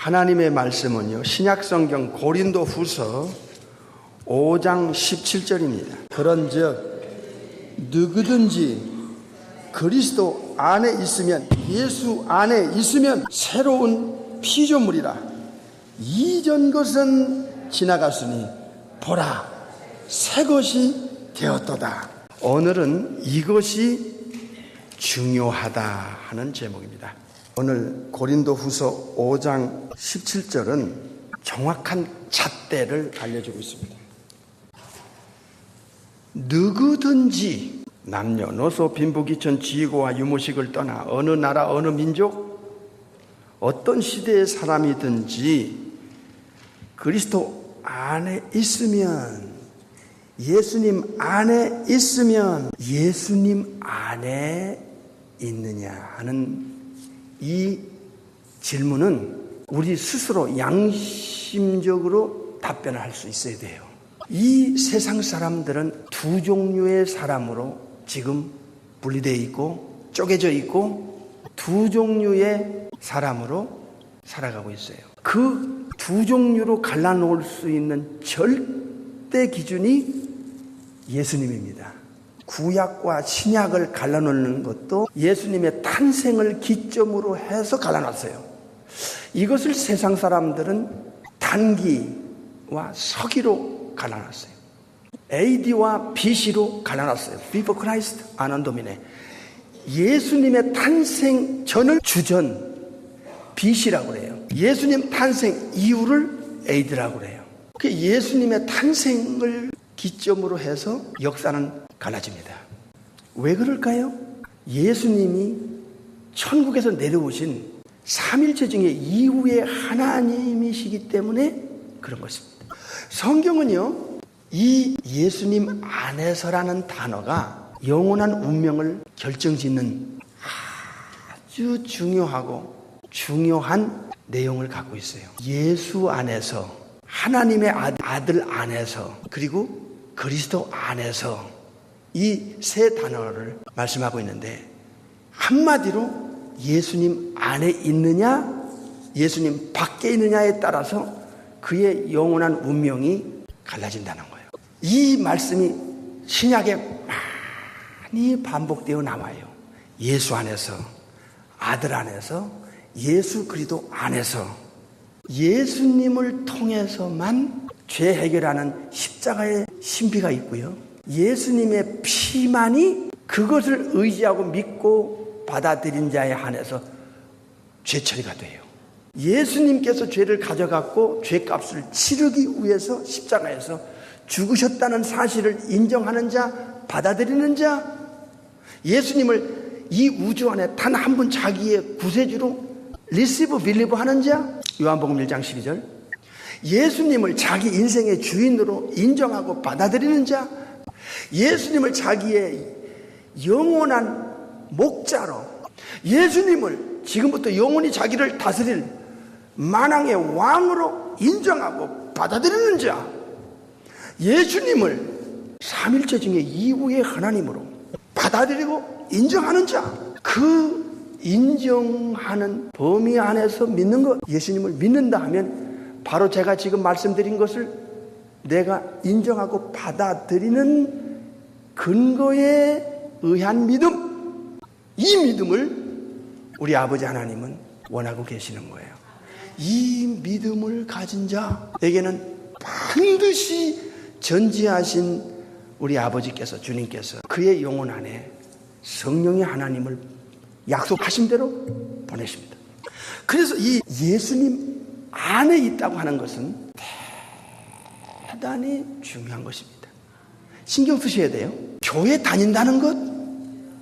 하나님의 말씀은요, 신약성경 고린도후서 5장 17절입니다. 그런즉 누구든지 그리스도 안에 있으면, 예수 안에 있으면 새로운 피조물이라. 이전 것은 지나갔으니 보라, 새 것이 되었도다. 오늘은 이것이 중요하다 하는 제목입니다. 오늘 고린도후서 5장 17절은 정확한 잣대를 알려주고 있습니다. 누구든지 남녀노소 빈부귀천 지고와 유무식을 떠나 어느 나라 어느 민족 어떤 시대의 사람이든지 그리스도 안에 있으면, 예수님 안에 있으면, 예수님 안에 있느냐 하는 이 질문은 우리 스스로 양심적으로 답변을 할 수 있어야 돼요. 이 세상 사람들은 두 종류의 사람으로 지금 분리되어 있고 쪼개져 있고 두 종류의 사람으로 살아가고 있어요. 그 두 종류로 갈라놓을 수 있는 절대 기준이 예수님입니다. 구약과 신약을 갈라놓는 것도 예수님의 탄생을 기점으로 해서 갈라놨어요. 이것을 세상 사람들은 단기와 서기로 갈라놨어요. AD와 BC로 갈라놨어요. Before Christ, Anno Domini. 예수님의 탄생 전을 주전, BC라고 그래요. 예수님 탄생 이후를 AD라고 그래요. 그 예수님의 탄생을 기점으로 해서 역사는 갈라집니다. 왜 그럴까요? 예수님이 천국에서 내려오신 삼일체 중에 이후의 하나님이시기 때문에 그런 것입니다. 성경은요, 이 예수님 안에서라는 단어가 영원한 운명을 결정짓는 아주 중요한 내용을 갖고 있어요. 예수 안에서, 하나님의 아들 안에서, 그리고 그리스도 안에서, 이 세 단어를 말씀하고 있는데, 한마디로 예수님 안에 있느냐, 예수님 밖에 있느냐에 따라서 그의 영원한 운명이 갈라진다는 거예요. 이 말씀이 신약에 많이 반복되어 나와요. 예수 안에서, 아들 안에서, 예수 그리스도 안에서. 예수님을 통해서만 죄 해결하는 십자가의 신비가 있고요, 예수님의 피만이 그것을 의지하고 믿고 받아들인 자에 한해서 죄 처리가 돼요. 예수님께서 죄를 가져갔고 죄값을 치르기 위해서 십자가에서 죽으셨다는 사실을 인정하는 자, 받아들이는 자, 예수님을 이 우주 안에 단 한 분 자기의 구세주로 리시브 빌리브 하는 자, 요한복음 1장 12절, 예수님을 자기 인생의 주인으로 인정하고 받아들이는 자, 예수님을 자기의 영원한 목자로, 예수님을 지금부터 영원히 자기를 다스릴 만왕의 왕으로 인정하고 받아들이는 자, 예수님을 삼일체 중에 이후의 하나님으로 받아들이고 인정하는 자, 그 인정하는 범위 안에서 믿는 것, 예수님을 믿는다 하면 바로 제가 지금 말씀드린 것을 내가 인정하고 받아들이는 근거에 의한 믿음, 이 믿음을 우리 아버지 하나님은 원하고 계시는 거예요. 이 믿음을 가진 자에게는 반드시 전지하신 우리 아버지께서, 주님께서 그의 영혼 안에 성령의 하나님을 약속하신 대로 보내십니다. 그래서 이 예수님 안에 있다고 하는 것은 대단히 중요한 것입니다. 신경 쓰셔야 돼요. 교회 다닌다는 것,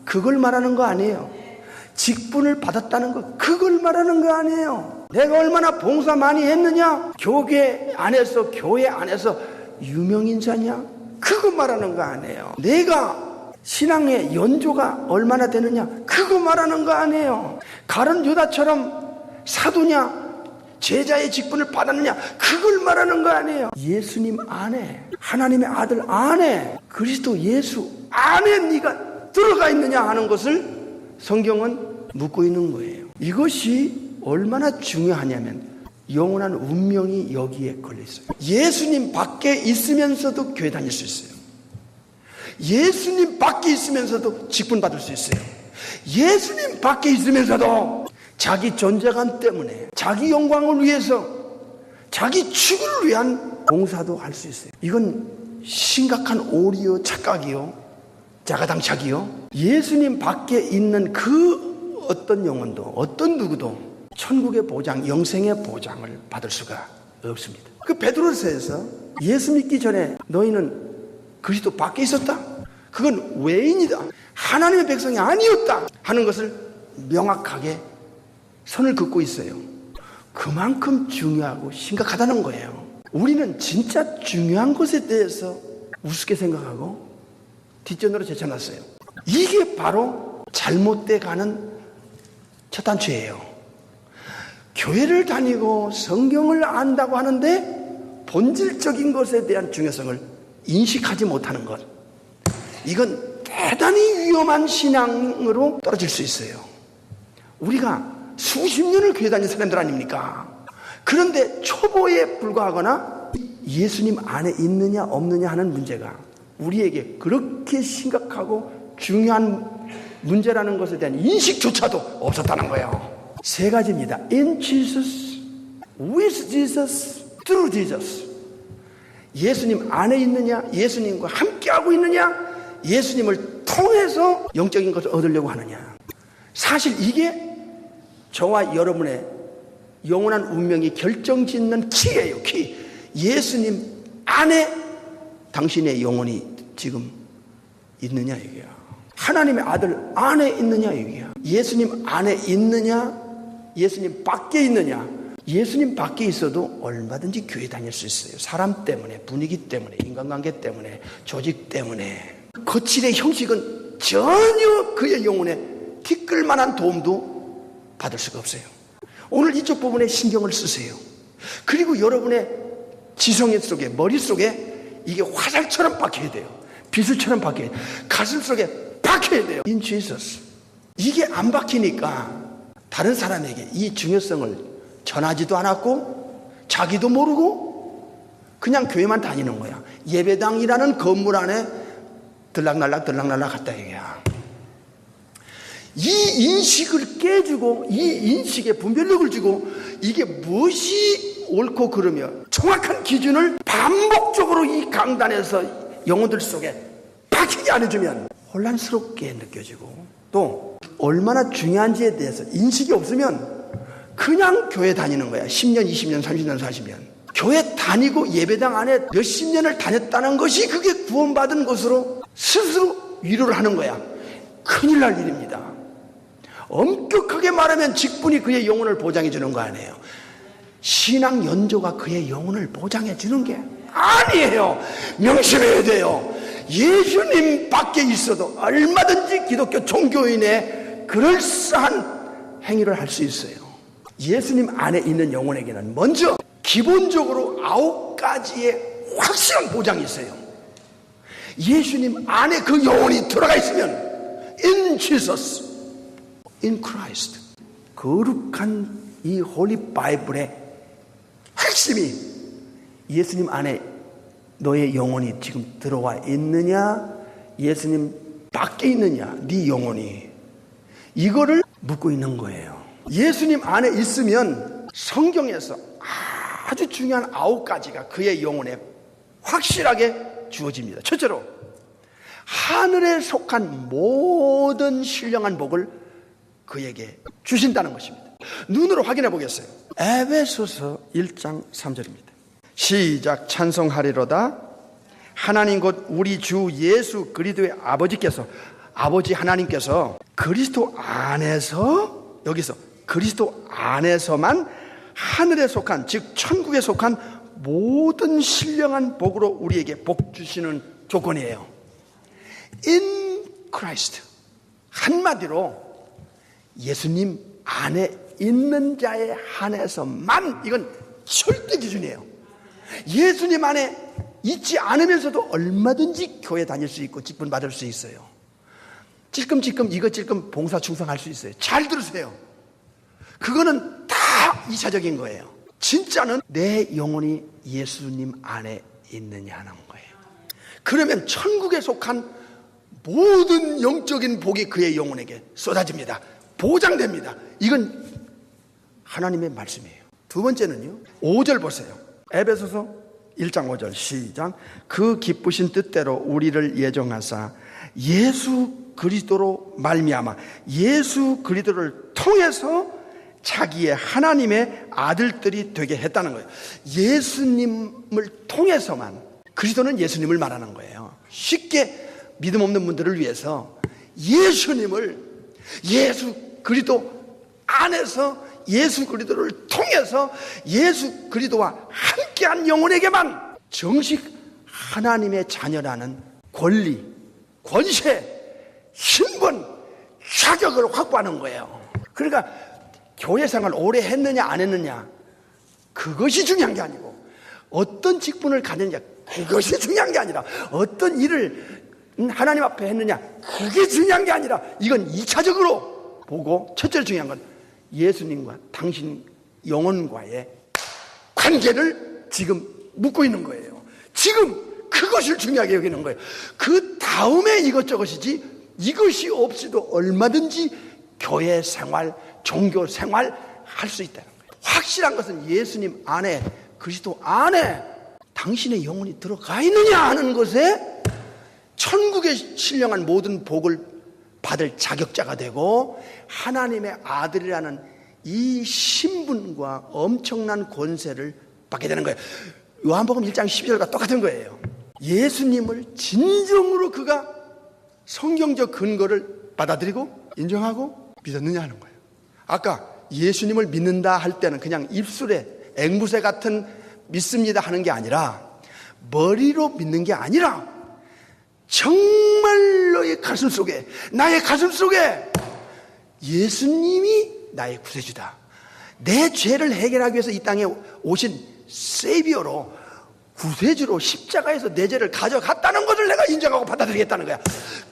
그걸 말하는 거 아니에요. 직분을 받았다는 것, 그걸 말하는 거 아니에요. 내가 얼마나 봉사 많이 했느냐, 교회 안에서 유명인사냐, 그거 말하는 거 아니에요. 내가 신앙의 연조가 얼마나 되느냐, 그거 말하는 거 아니에요. 가룟 유다처럼 사도냐, 제자의 직분을 받았느냐, 그걸 말하는 거 아니에요. 예수님 안에, 하나님의 아들 안에, 그리스도 예수 안에 네가 들어가 있느냐 하는 것을 성경은 묻고 있는 거예요. 이것이 얼마나 중요하냐면 영원한 운명이 여기에 걸려 있어요. 예수님 밖에 있으면서도 교회 다닐 수 있어요. 예수님 밖에 있으면서도 직분 받을 수 있어요. 예수님 밖에 있으면서도 자기 존재감 때문에 자기 영광을 위해서 자기 축을 위한 봉사도 할 수 있어요. 이건 심각한 오리요 착각이요 자가당착이요. 예수님 밖에 있는 그 어떤 영혼도 어떤 누구도 천국의 보장, 영생의 보장을 받을 수가 없습니다. 그 베드로서에서 예수 믿기 전에 너희는 그리스도 밖에 있었다. 그건 외인이다. 하나님의 백성이 아니었다 하는 것을 명확하게 선을 긋고 있어요. 그만큼 중요하고 심각하다는 거예요. 우리는 진짜 중요한 것에 대해서 우습게 생각하고 뒷전으로 제쳐놨어요. 이게 바로 잘못돼 가는 첫 단추예요. 교회를 다니고 성경을 안다고 하는데 본질적인 것에 대한 중요성을 인식하지 못하는 것, 이건 대단히 위험한 신앙으로 떨어질 수 있어요. 우리가 수십 년을 교회 다닌 사람들 아닙니까? 그런데 초보에 불과하거나 예수님 안에 있느냐 없느냐 하는 문제가 우리에게 그렇게 심각하고 중요한 문제라는 것에 대한 인식조차도 없었다는 거예요. 세 가지입니다. In Jesus, with Jesus, through Jesus. 예수님 안에 있느냐, 예수님과 함께하고 있느냐, 예수님을 통해서 영적인 것을 얻으려고 하느냐. 사실 이게 저와 여러분의 영원한 운명이 결정짓는 키예요. 키. 예수님 안에 당신의 영혼이 지금 있느냐 이게야. 하나님의 아들 안에 있느냐 이게야. 예수님 안에 있느냐, 예수님 밖에 있느냐. 예수님 밖에 있어도 얼마든지 교회 다닐 수 있어요. 사람 때문에, 분위기 때문에, 인간관계 때문에, 조직 때문에. 거칠의 형식은 전혀 그의 영혼에 티끌만한 도움도 받을 수가 없어요. 오늘 이쪽 부분에 신경을 쓰세요. 그리고 여러분의 지성 속에, 머릿속에 이게 화살처럼 박혀야 돼요. 비수처럼 박혀야 돼요. 가슴 속에 박혀야 돼요. In Jesus. 이게 안 박히니까 다른 사람에게 이 중요성을 전하지도 않았고 자기도 모르고 그냥 교회만 다니는 거야. 예배당이라는 건물 안에 들락날락 갔다 얘기야. 이 인식을 깨주고 이 인식에 분별력을 주고 이게 무엇이 옳고 그르며 정확한 기준을 반복적으로 이 강단에서 영혼들 속에 박히게 안 해주면 혼란스럽게 느껴지고 또 얼마나 중요한지에 대해서 인식이 없으면 그냥 교회 다니는 거야. 10년, 20년, 30년, 40년. 교회 다니고 예배당 안에 몇십 년을 다녔다는 것이 그게 구원받은 것으로 스스로 위로를 하는 거야. 큰일 날 일입니다. 엄격하게 말하면 직분이 그의 영혼을 보장해 주는 거 아니에요. 신앙 연조가 그의 영혼을 보장해 주는 게 아니에요. 명심해야 돼요. 예수님 밖에 있어도 얼마든지 기독교 종교인의 그럴싸한 행위를 할 수 있어요. 예수님 안에 있는 영혼에게는 먼저 기본적으로 9가지의 확실한 보장이 있어요. 예수님 안에 그 영혼이 들어가 있으면 In Jesus, In Christ, 거룩한 이 홀리 바이블의 핵심이 예수님 안에 너의 영혼이 지금 들어와 있느냐, 예수님 밖에 있느냐, 네 영혼이, 이거를 묻고 있는 거예요. 예수님 안에 있으면 성경에서 아주 중요한 9가지가 그의 영혼에 확실하게 주어집니다. 첫째로 하늘에 속한 모든 신령한 복을 그에게 주신다는 것입니다. 눈으로 확인해 보겠어요. 에베소서 1장 3절입니다. 시작. 찬송하리로다 하나님 곧 우리 주 예수 그리스도의 아버지께서, 아버지 하나님께서 그리스도 안에서, 여기서 그리스도 안에서만 하늘에 속한, 즉 천국에 속한 모든 신령한 복으로 우리에게 복 주시는 조건이에요. In Christ. 한마디로 예수님 안에 있는 자에 한해서만, 이건 절대 기준이에요. 예수님 안에 있지 않으면서도 얼마든지 교회 다닐 수 있고 직분 받을 수 있어요. 찔끔찔끔 이것 찔끔 봉사 충성할 수 있어요. 잘 들으세요. 그거는 다 2차적인 거예요. 진짜는 내 영혼이 예수님 안에 있느냐 하는 거예요. 그러면 천국에 속한 모든 영적인 복이 그의 영혼에게 쏟아집니다. 보장됩니다. 이건 하나님의 말씀이에요. 두 번째는요, 5절 보세요. 에베소서 1장 5절 시작. 그 기쁘신 뜻대로 우리를 예정하사 예수 그리스도로 말미암아 예수 그리스도를 통해서 자기의 하나님의 아들들이 되게 했다는 거예요. 예수님을 통해서만, 그리스도는 예수님을 말하는 거예요. 쉽게 믿음 없는 분들을 위해서 예수님을 예수 그리스도 안에서 예수 그리스도를 통해서 예수 그리스도와 함께한 영혼에게만 정식 하나님의 자녀라는 권리, 권세, 신분, 자격을 확보하는 거예요. 그러니까 교회 생활 오래 했느냐 안 했느냐 그것이 중요한 게 아니고, 어떤 직분을 가졌느냐 그것이 중요한 게 아니라, 어떤 일을 하나님 앞에 했느냐 그게 중요한 게 아니라, 이건 2차적으로 보고 첫째로 중요한 건 예수님과 당신 영혼과의 관계를 지금 묻고 있는 거예요. 지금 그것을 중요하게 여기는 거예요. 그 다음에 이것저것이지, 이것이 없이도 얼마든지 교회 생활, 종교 생활 할 수 있다는 거예요. 확실한 것은 예수님 안에, 그리스도 안에 당신의 영혼이 들어가 있느냐 하는 것에 천국에 신령한 모든 복을 받을 자격자가 되고, 하나님의 아들이라는 이 신분과 엄청난 권세를 받게 되는 거예요. 요한복음 1장 12절과 똑같은 거예요. 예수님을 진정으로 그가 성경적 근거를 받아들이고 인정하고 믿었느냐 하는 거예요. 아까 예수님을 믿는다 할 때는 그냥 입술에 앵무새 같은 믿습니다 하는 게 아니라, 머리로 믿는 게 아니라 정말 너의 가슴 속에, 나의 가슴 속에 예수님이 나의 구세주다, 내 죄를 해결하기 위해서 이 땅에 오신 세비어로, 구세주로 십자가에서 내 죄를 가져갔다는 것을 내가 인정하고 받아들이겠다는 거야.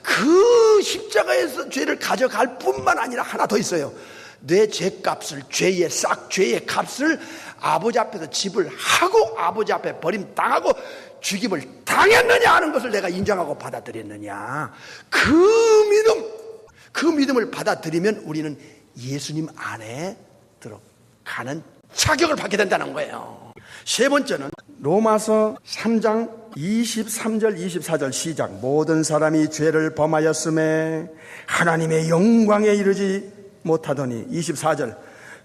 그 십자가에서 죄를 가져갈 뿐만 아니라 하나 더 있어요. 내 죄값을, 죄의 싹, 죄의 값을 아버지 앞에서 지불하고 아버지 앞에 버림당하고 죽임을 당했느냐 하는 것을 내가 인정하고 받아들였느냐. 그 믿음을 받아들이면 우리는 예수님 안에 들어가는 자격을 받게 된다는 거예요. 세 번째는 로마서 3장 23절 24절 시작. 모든 사람이 죄를 범하였음에 하나님의 영광에 이르지 못하더니, 24절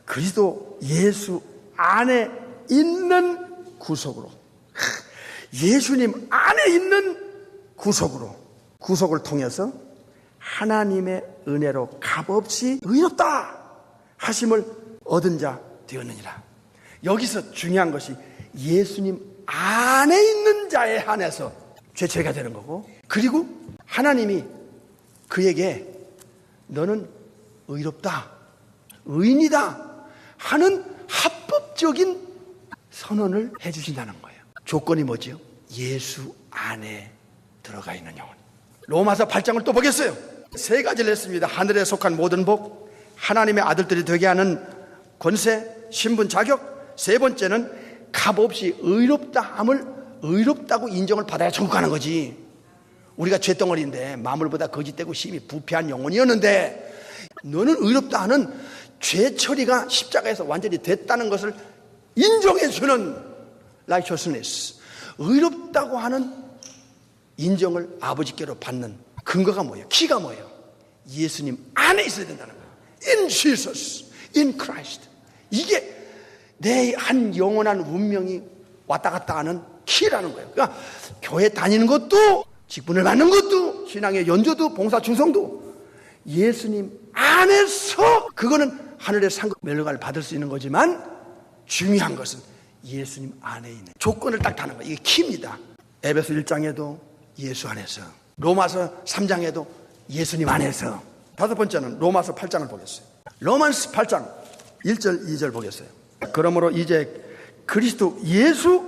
그리스도 예수 안에 있는 구속으로, 예수님 안에 있는 구속을 통해서 하나님의 은혜로 값없이 의롭다 하심을 얻은 자 되었느니라. 여기서 중요한 것이 예수님 안에 있는 자에 한해서 죄가 되는 거고, 그리고 하나님이 그에게 너는 의롭다, 의인이다 하는 합법적인 선언을 해주신다는 거예요. 조건이 뭐지요? 예수 안에 들어가 있는 영혼. 로마서 8장을 또 보겠어요. 세 가지를 했습니다. 하늘에 속한 모든 복, 하나님의 아들들이 되게 하는 권세, 신분, 자격. 세 번째는 값없이 의롭다함을, 의롭다고 인정을 받아야 천국 가는 거지. 우리가 죄덩어리인데 마물보다 거짓되고 심히 부패한 영혼이었는데, 너는 의롭다 하는 죄 처리가 십자가에서 완전히 됐다는 것을 인정해주는 righteousness, 의롭다고 하는 인정을 아버지께로 받는 근거가 뭐예요? 키가 뭐예요? 예수님 안에 있어야 된다는 거예요. In Jesus, in Christ. 이게 내 한 영원한 운명이 왔다 갔다 하는 키라는 거예요. 그러니까 교회 다니는 것도, 직분을 받는 것도, 신앙의 연조도, 봉사 충성도 예수님 안에서, 그거는 하늘의 상급 멸류관을 받을 수 있는 거지만, 중요한 것은 예수님 안에 있는 조건을 딱 다는 거예요. 이게 키입니다. 에베소 1장에도 예수 안에서, 로마서 3장에도 예수님 안에서. 다섯 번째는 로마서 8장을 보겠어요. 로마서 8장 1절 2절 보겠어요. 그러므로 이제 그리스도 예수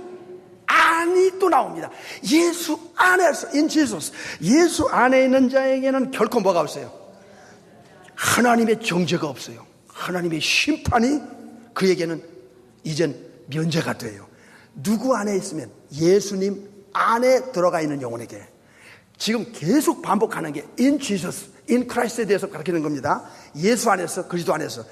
안이 또 나옵니다. 예수 안에서, in Jesus, 예수 안에 있는 자에게는 결코 뭐가 없어요? 하나님의 정죄가 없어요. 하나님의 심판이 그에게는 이젠 면제가 돼요. 누구 안에 있으면? 예수님 안에 들어가 있는 영혼에게. 지금 계속 반복하는 게 in Jesus, in Christ에 대해서 가르치는 겁니다. 예수 안에서, 그리스도 안에서.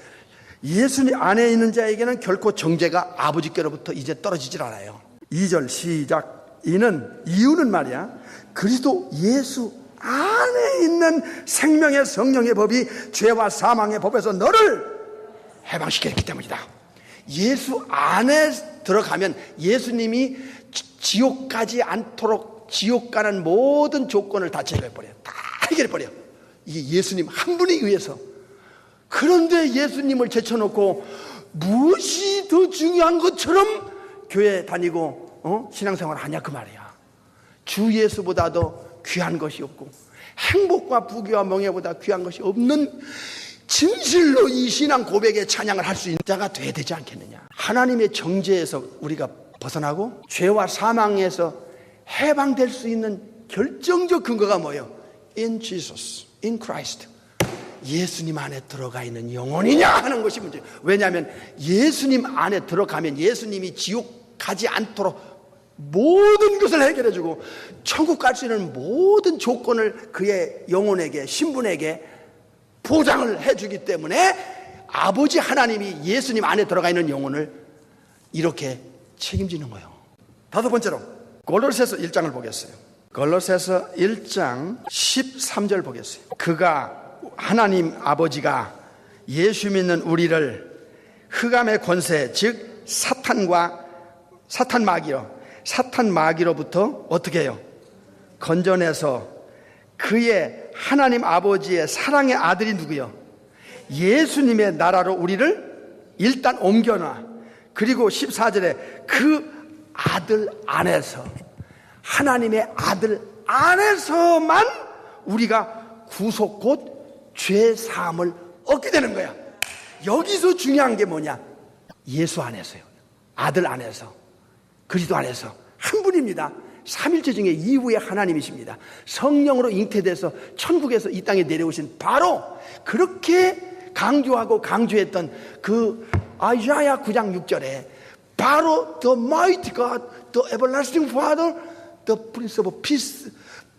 예수님 안에 있는 자에게는 결코 정죄가 아버지께로부터 이제 떨어지질 않아요. 2절 시작. 이유는 말이야, 그리스도 예수 안에 있는 생명의 성령의 법이 죄와 사망의 법에서 너를 해방시켰기 때문이다. 예수 안에 들어가면 예수님이 지옥 가지 않도록 지옥 가는 모든 조건을 다 제거해버려요. 다 해결해버려요. 이게 예수님 한 분에 의해서. 그런데 예수님을 제쳐놓고 무엇이 더 중요한 것처럼 교회 다니고 신앙생활 하냐 그 말이야. 주 예수보다도 귀한 것이 없고 행복과 부귀와 명예보다 귀한 것이 없는, 진실로 이 신앙 고백의 찬양을 할 수 있는 자가 돼야 되지 않겠느냐. 하나님의 정죄에서 우리가 벗어나고 죄와 사망에서 해방될 수 있는 결정적 근거가 뭐예요? In Jesus, in Christ. 예수님 안에 들어가 있는 영혼이냐 하는 것이 문제예요. 왜냐하면 예수님 안에 들어가면 예수님이 지옥 가지 않도록 모든 것을 해결해주고 천국 갈 수 있는 모든 조건을 그의 영혼에게, 신분에게 보장을 해주기 때문에 아버지 하나님이 예수님 안에 들어가 있는 영혼을 이렇게 책임지는 거예요. 다섯 번째로 골로새서 1장을 보겠어요. 골로새서 1장 13절 보겠어요. 그가, 하나님 아버지가 예수 믿는 우리를 흑암의 권세, 즉 사탄 마귀로부터 어떻게 해요? 건져내서 그의 하나님 아버지의 사랑의 아들이 누구요? 예수님의 나라로 우리를 일단 옮겨놔. 그리고 14절에 그 아들 안에서, 하나님의 아들 안에서만 우리가 구속 곧 죄 사함을 얻게 되는 거야. 여기서 중요한 게 뭐냐? 예수 안에서요. 아들 안에서, 그리스도 안에서 한 분입니다. 삼일체 중에 이후에 하나님이십니다. 성령으로 잉태돼서 천국에서 이 땅에 내려오신 바로 그렇게 강조하고 강조했던 그 아이사야 9장 6절에 바로 The mighty God, The everlasting Father, The Prince of Peace,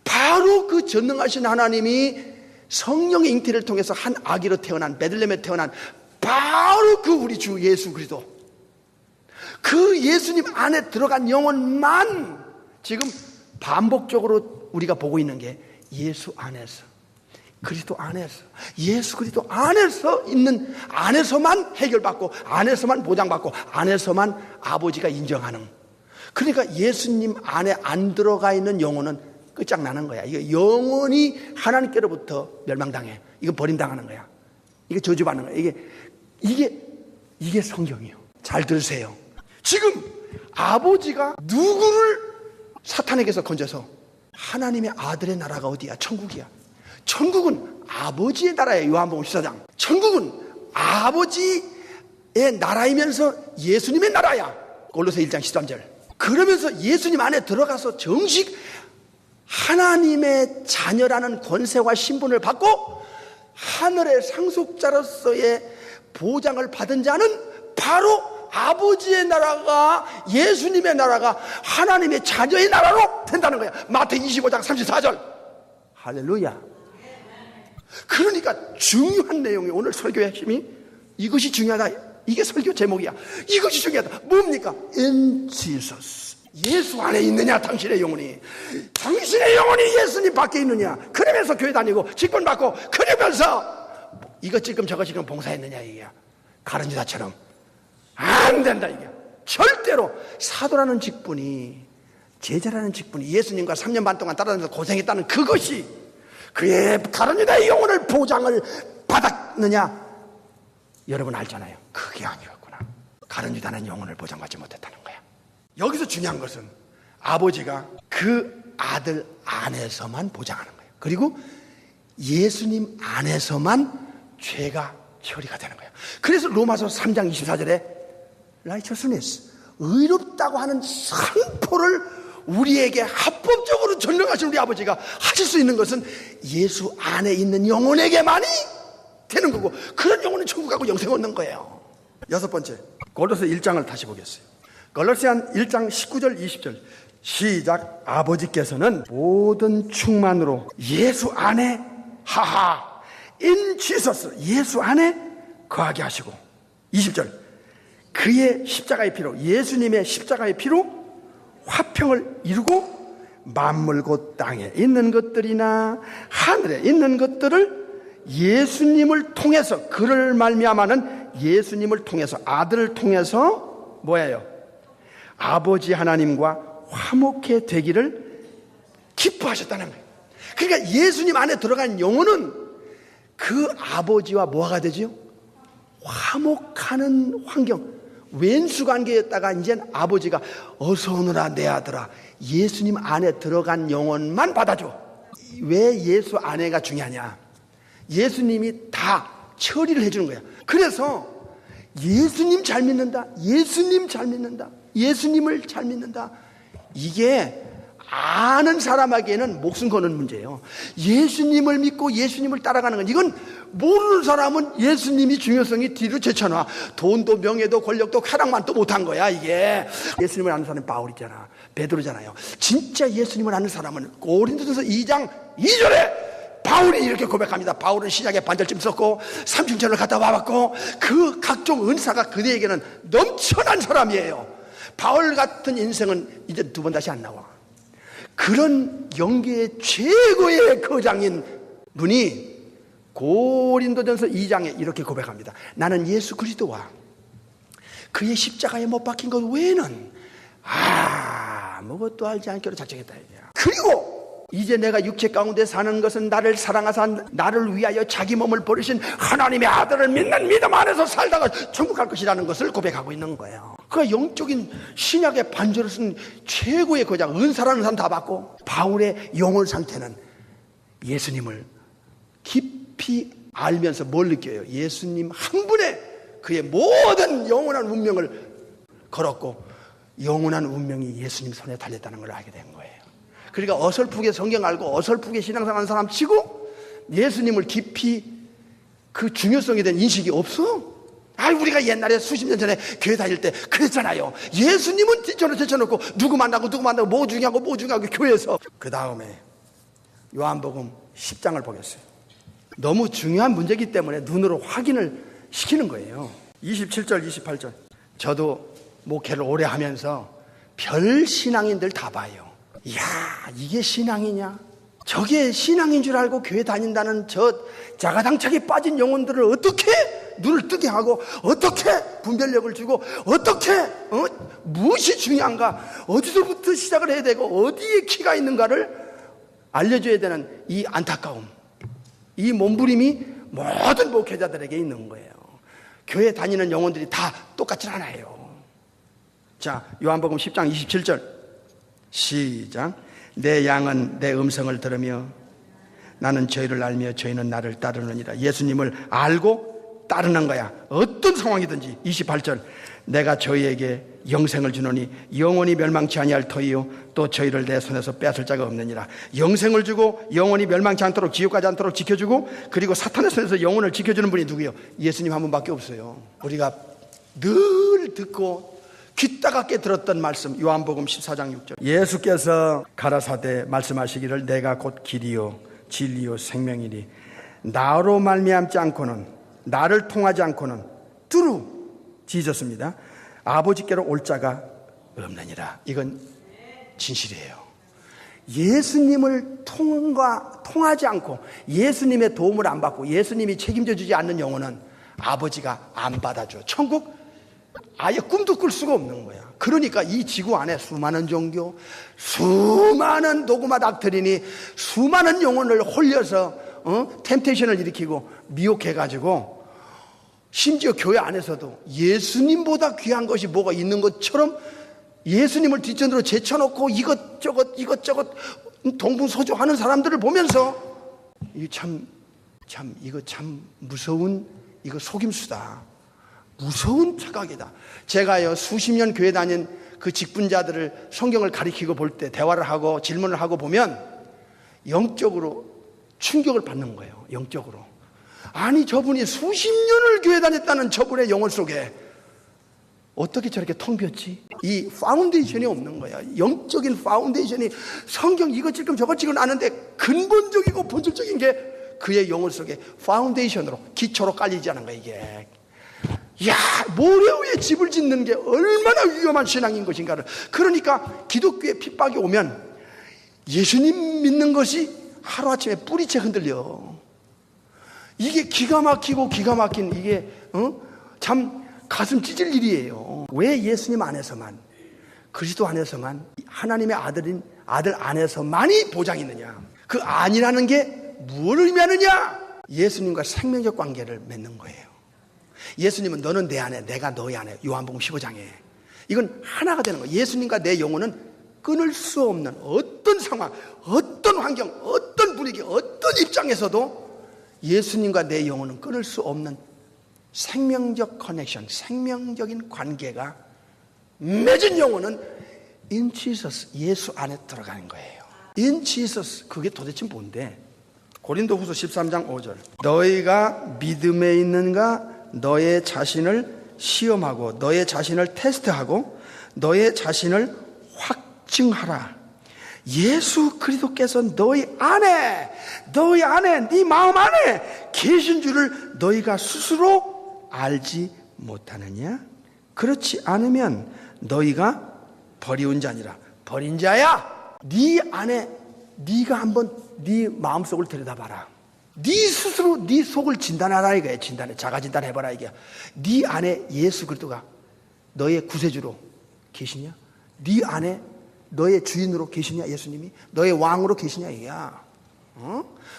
바로 그 전능하신 하나님이 성령의 잉태를 통해서 한 아기로 태어난, 베들레헴에 태어난 바로 그 우리 주 예수 그리스도, 그 예수님 안에 들어간 영혼만 지금 반복적으로 우리가 보고 있는 게 예수 안에서, 그리스도 안에서, 예수 그리스도 안에서 있는, 안에서만 해결받고 안에서만 보장받고 안에서만 아버지가 인정하는. 그러니까 예수님 안에 안 들어가 있는 영혼은 끝장나는 거야. 이거 영원히 하나님께로부터 멸망당해. 이거 버림당하는 거야. 이게 저주받는 거야. 이게 성경이에요. 잘 들으세요. 지금 아버지가 누구를 사탄에게서 건져서, 하나님의 아들의 나라가 어디야? 천국이야. 천국은 아버지의 나라예요. 요한복음 14장. 천국은 아버지의 나라이면서 예수님의 나라야. 골로새 1장 13절. 그러면서 예수님 안에 들어가서 정식 하나님의 자녀라는 권세와 신분을 받고 하늘의 상속자로서의 보장을 받은 자는 바로 아버지의 나라가, 예수님의 나라가 하나님의 자녀의 나라로 된다는 거야. 마태복음 25장 34절. 할렐루야. 그러니까 중요한 내용이, 오늘 설교의 핵심이 이것이 중요하다. 이게 설교 제목이야. 이것이 중요하다. 뭡니까? In Jesus. 예수 안에 있느냐, 당신의 영혼이. 당신의 영혼이 예수님 밖에 있느냐. 그러면서 교회 다니고 직분 받고 그러면서 이것 지금 저것 지금 봉사했느냐, 이게 가룟 유다처럼 안 된다. 이게 절대로 사도라는 직분이, 제자라는 직분이, 예수님과 3년 반 동안 따라다니면서 고생했다는 그것이 그의 가룟 유다의 영혼을 보장을 받았느냐, 여러분 알잖아요. 그게 아니었구나. 가룟 유다는 영혼을 보장받지 못했다는 거야. 여기서 중요한 것은 아버지가 그 아들 안에서만 보장하는 거예요. 그리고 예수님 안에서만 죄가 처리가 되는 거예요. 그래서 로마서 3장 24절에 righteousness, 의롭다고 하는 선포를 우리에게 합법적으로 전능하신 우리 아버지가 하실 수 있는 것은 예수 안에 있는 영혼에게만이 되는 거고, 그런 영혼은 천국 가고 영생 얻는 거예요. 여섯 번째, 골로새 1장을 다시 보겠어요. 골로새안 1장 19절 20절 시작. 아버지께서는 모든 충만으로 예수 안에 in Jesus 예수 안에 거하게 하시고 20절 그의 십자가의 피로 예수님의 십자가의 피로 화평을 이루고 만물 곧 땅에 있는 것들이나 하늘에 있는 것들을 예수님을 통해서 그를 말미암아는 예수님을 통해서 아들을 통해서 뭐예요? 아버지 하나님과 화목해 되기를 기뻐하셨다는 거예요. 그러니까 예수님 안에 들어간 영혼은 그 아버지와 뭐가 되지요? 화목하는 환경, 왼수관계였다가 이젠 아버지가 어서 오너라 내 아들아, 예수님 안에 들어간 영혼만 받아줘. 왜 예수 안에가 중요하냐? 예수님이 다 처리를 해주는 거야. 그래서 예수님 잘 믿는다, 예수님 잘 믿는다, 예수님을 잘 믿는다, 이게 아는 사람에게는 목숨 거는 문제예요. 예수님을 믿고 예수님을 따라가는 건, 이건 모르는 사람은 예수님이 중요성이 뒤로 제쳐놔. 돈도 명예도 권력도 쾌락만 또 못한 거야. 이게 예수님을 아는 사람이 바울이잖아, 베드로잖아요. 진짜 예수님을 아는 사람은 고린도전서 2장 2절에 바울이 이렇게 고백합니다. 바울은 신약에 반절쯤 썼고 삼층천을 갔다 와봤고 그 각종 은사가 그대에게는 넘쳐난 사람이에요. 바울 같은 인생은 이제 두 번 다시 안 나와. 그런 영계의 최고의 거장인 분이 고린도전서 2장에 이렇게 고백합니다. 나는 예수 그리스도와 그의 십자가에 못 박힌 것 외에는 아무것도 알지 않기로 작정했다. 그리고 이제 내가 육체 가운데 사는 것은 나를 사랑하사 나를 위하여 자기 몸을 버리신 하나님의 아들을 믿는 믿음 안에서 살다가 천국 갈 것이라는 것을 고백하고 있는 거예요. 그 영적인 신약의 반절을 쓴 최고의 거장, 은사라는 사람 다 받고, 바울의 영혼 상태는 예수님을 깊이 알면서 뭘 느껴요? 예수님 한 분에 그의 모든 영원한 운명을 걸었고 영원한 운명이 예수님 손에 달렸다는 걸 알게 된 거예요. 그러니까 어설프게 성경 알고 어설프게 신앙생활하는 사람 치고 예수님을 깊이 그 중요성에 대한 인식이 없어. 우리가 옛날에 수십 년 전에 교회 다닐 때 그랬잖아요. 예수님은 제쳐놓고 누구 만나고 뭐 중요하고 교회에서. 그 다음에 요한복음 10장을 보겠어요. 너무 중요한 문제이기 때문에 눈으로 확인을 시키는 거예요. 27절 28절 저도 목회를 오래 하면서 별 신앙인들 다 봐요. 이야, 이게 신앙이냐? 저게 신앙인 줄 알고 교회 다닌다는 저 자가당착에 빠진 영혼들을 어떻게 눈을 뜨게 하고, 어떻게 분별력을 주고, 어떻게 무엇이 중요한가, 어디서부터 시작을 해야 되고 어디에 키가 있는가를 알려줘야 되는 이 안타까움, 이 몸부림이 모든 목회자들에게 있는 거예요. 교회 다니는 영혼들이 다 똑같지 않아요. 자, 요한복음 10장 27절 시작. 내 양은 내 음성을 들으며 나는 저희를 알며 저희는 나를 따르느니라. 예수님을 알고 따르는 거야, 어떤 상황이든지. 28절 내가 저희에게 영생을 주노니 영원히 멸망치 아니할 터이요 또 저희를 내 손에서 빼앗을 자가 없느니라. 영생을 주고 영원히 멸망치 않도록 지옥 가지 않도록 지켜주고, 그리고 사탄의 손에서 영혼을 지켜주는 분이 누구예요? 예수님 한 분밖에 없어요. 우리가 늘 듣고 귀 따갑게 들었던 말씀, 요한복음 14장 6절 예수께서 가라사대 말씀하시기를 내가 곧 길이요 진리요 생명이니 나로 말미암지 않고는, 나를 통하지 않고는 두루 지졌습니다. 아버지께로 올 자가 없느니라. 이건 진실이에요. 예수님을 통하지 않고 예수님의 도움을 안 받고 예수님이 책임져 주지 않는 영혼은 아버지가 안 받아줘. 천국 아예 꿈도 꿀 수가 없는 거야. 그러니까 이 지구 안에 수많은 종교, 수많은 도그마 닥트린이 수많은 영혼을 홀려서 템테이션을 일으키고 미혹해가지고, 심지어 교회 안에서도 예수님보다 귀한 것이 뭐가 있는 것처럼 예수님을 뒷전으로 제쳐놓고 이것저것 동분서주하는 사람들을 보면서 이거 참 무서운, 이거 속임수다, 무서운 착각이다. 제가요 수십 년 교회 다닌 그 직분자들을 성경을 가리키고 볼 때, 대화를 하고 질문을 하고 보면 영적으로 충격을 받는 거예요. 영적으로. 아니, 저분이 수십 년을 교회 다녔다는 저분의 영혼 속에 어떻게 저렇게 텅 비었지? 이 파운데이션이 없는 거야. 영적인 파운데이션이 성경 이거 지금 저거 지금 아는데 근본적이고 본질적인 게 그의 영혼 속에 파운데이션으로 기초로 깔리지 않은 거야 이게. 야, 모래 위에 집을 짓는 게 얼마나 위험한 신앙인 것인가를. 그러니까 기독교에 핍박이 오면 예수님 믿는 것이 하루아침에 뿌리채 흔들려. 이게 기가 막히고 기가 막힌 이게 참 가슴 찢을 일이에요. 왜 예수님 안에서만, 그리스도 안에서만, 하나님의 아들 안에서만이 보장이 있느냐. 그 안이라는 게 무엇을 의미하느냐. 예수님과 생명적 관계를 맺는 거예요. 예수님은 너는 내 안에, 내가 너의 안에. 요한복음 15장에 이건 하나가 되는 거예요. 예수님과 내 영혼은 끊을 수 없는 어떤 상황, 어떤 환경, 어떤 분위기, 어떤 입장에서도 예수님과 내 영혼은 끊을 수 없는 생명적 커넥션, 생명적인 관계가 맺은 영혼은 in Jesus, 예수 안에 들어가는 거예요. in Jesus, 그게 도대체 뭔데? 고린도후서 13장 5절. 너희가 믿음에 있는가 너의 자신을 시험하고 너의 자신을 테스트하고 너의 자신을 확증하라. 예수 그리스도께서 너희 안에 네 마음 안에 계신 줄을 너희가 스스로 알지 못하느냐? 그렇지 않으면 너희가 버리운 자니라. 버린 자야. 네 안에 네가 한번 네 마음속을 들여다봐라. 네 스스로 네 속을 진단하라 이거야. 자가 진단해봐라 이게. 네 안에 예수 그리스도가 너의 구세주로 계시냐? 네 안에 너의 주인으로 계시냐? 예수님이 너의 왕으로 계시냐 이게야.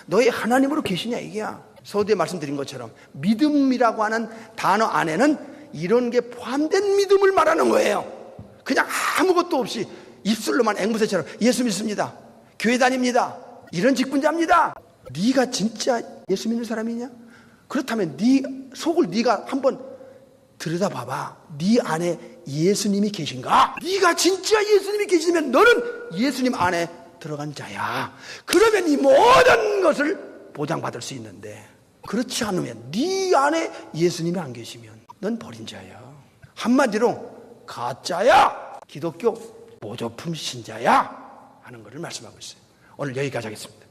너의 하나님으로 계시냐 이게야. 서두에 말씀드린 것처럼 믿음이라고 하는 단어 안에는 이런 게 포함된 믿음을 말하는 거예요. 그냥 아무것도 없이 입술로만 앵무새처럼 예수 믿습니다, 교회 다닙니다, 이런 직분자입니다. 네가 진짜 예수 믿는 사람이냐? 그렇다면 네 속을 네가 한번 들여다봐봐. 네 안에 예수님이 계신가? 네가 진짜 예수님이 계시면 너는 예수님 안에 들어간 자야. 그러면 이 모든 것을 보장받을 수 있는데, 그렇지 않으면 네 안에 예수님이 안 계시면 넌 버린 자야. 한마디로 가짜야. 기독교 모조품 신자야 하는 것을 말씀하고 있어요. 오늘 여기까지 하겠습니다.